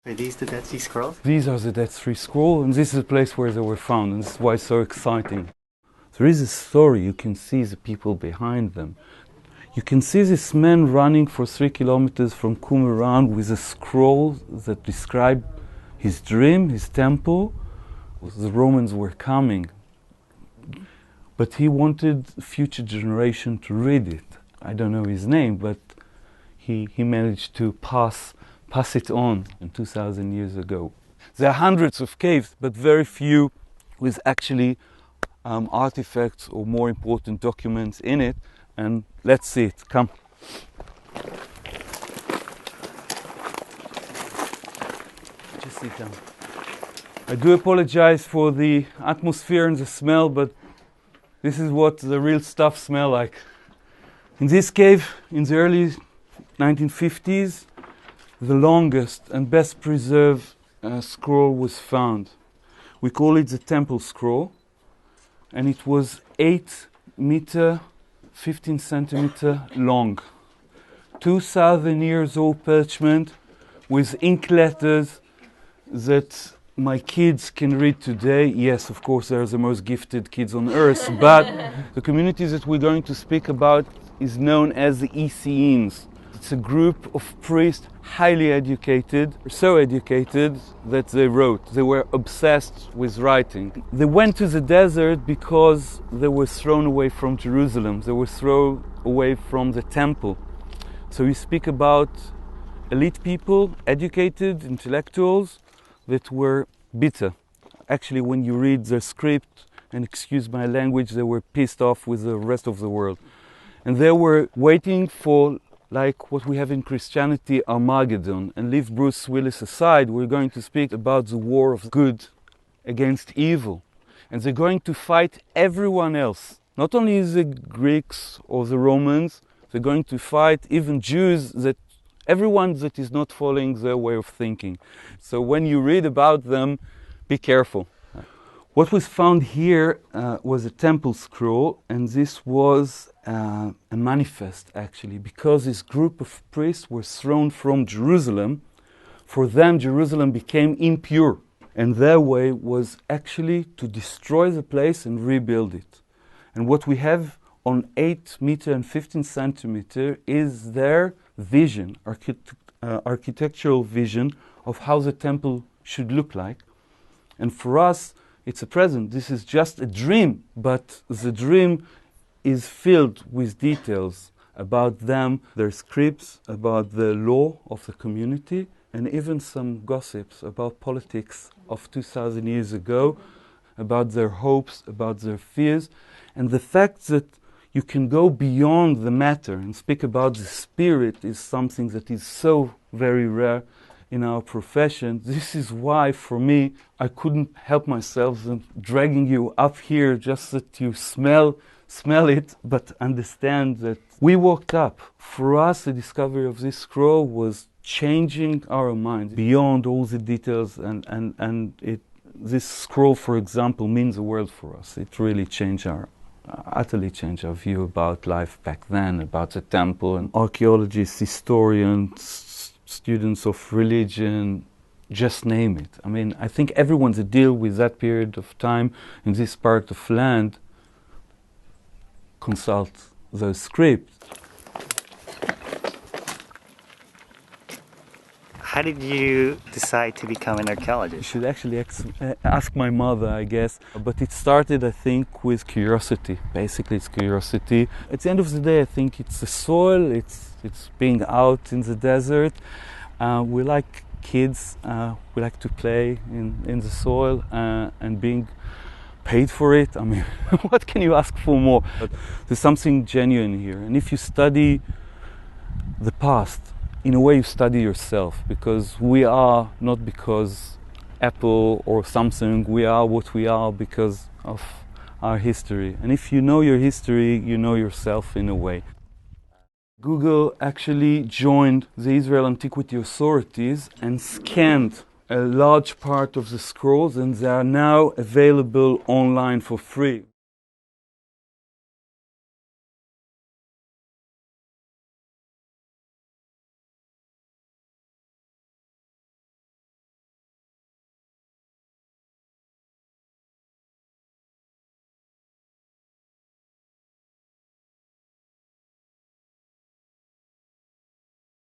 Are these the Dead Sea Scrolls? These are the Dead Sea Scrolls, and this is the place where they were found, and this is why it's so exciting. There is a story. You can see the people behind them. You can see this man running for 3 kilometers from Qumran with a scroll that described his dream, his temple. The Romans were coming, but he wanted future generation to read it. I don't know his name, but he managed to pass it on 2,000 years ago. There are hundreds of caves, but very few with actually artifacts or, more important, documents in it. And let's see it. Come. Just sit down. I do apologize for the atmosphere and the smell, but this is what the real stuff smells like. In this cave, in the early 1950s, the longest and best preserved scroll was found. We call it the Temple Scroll, and it was 8 meter, 15 centimeter long. 2,000 years old parchment with ink letters that my kids can read today. Yes, of course, they're the most gifted kids on earth, but the community that we're going to speak about is known as the Essenes. It's a group of priests, highly educated, so educated that they wrote. They were obsessed with writing. They went to the desert because they were thrown away from Jerusalem. They were thrown away from the temple. So we speak about elite people, educated intellectuals that were bitter. Actually, when you read their script, and excuse my language, they were pissed off with the rest of the world. And they were waiting for, like what we have in Christianity, Armageddon. And leave Bruce Willis aside, we're going to speak about the war of good against evil. And they're going to fight everyone else. Not only the Greeks or the Romans, they're going to fight even Jews, everyone that is not following their way of thinking. So when you read about them, be careful. What was found here was a temple scroll, and this was a manifest, actually, because this group of priests were thrown from Jerusalem. For them, Jerusalem became impure, and their way was actually to destroy the place and rebuild it. And what we have on 8 meter and 15 centimeter is their vision, architectural vision of how the temple should look like. And for us, it's a present. This is just a dream, but the dream is filled with details about them, their scripts, about the law of the community, and even some gossips about politics of 2,000 years ago, about their hopes, about their fears, and the fact that you can go beyond the matter and speak about the spirit is something that is so very rare in our profession. This is why, for me, I couldn't help myself in dragging you up here just that you smell it, but understand that we woke up. For us, the discovery of this scroll was changing our minds beyond all the details, and this scroll, for example, means the world for us. It really utterly changed our view about life back then, about the temple. And archaeologists, historians, students of religion, just name it. I mean, I think everyone that deal with that period of time in this part of land consult those scripts. How did you decide to become an archaeologist? You should actually ask my mother, I guess. But it started, I think, with curiosity. Basically, it's curiosity. At the end of the day, I think it's the soil, it's being out in the desert. We like kids, we like to play in the soil and being paid for it. I mean, what can you ask for more? But there's something genuine here. And if you study the past, in a way you study yourself, because we are not because Apple or Samsung, we are what we are because of our history. And if you know your history, you know yourself in a way. Google actually joined the Israel Antiquity Authorities and scanned a large part of the scrolls, and they are now available online for free.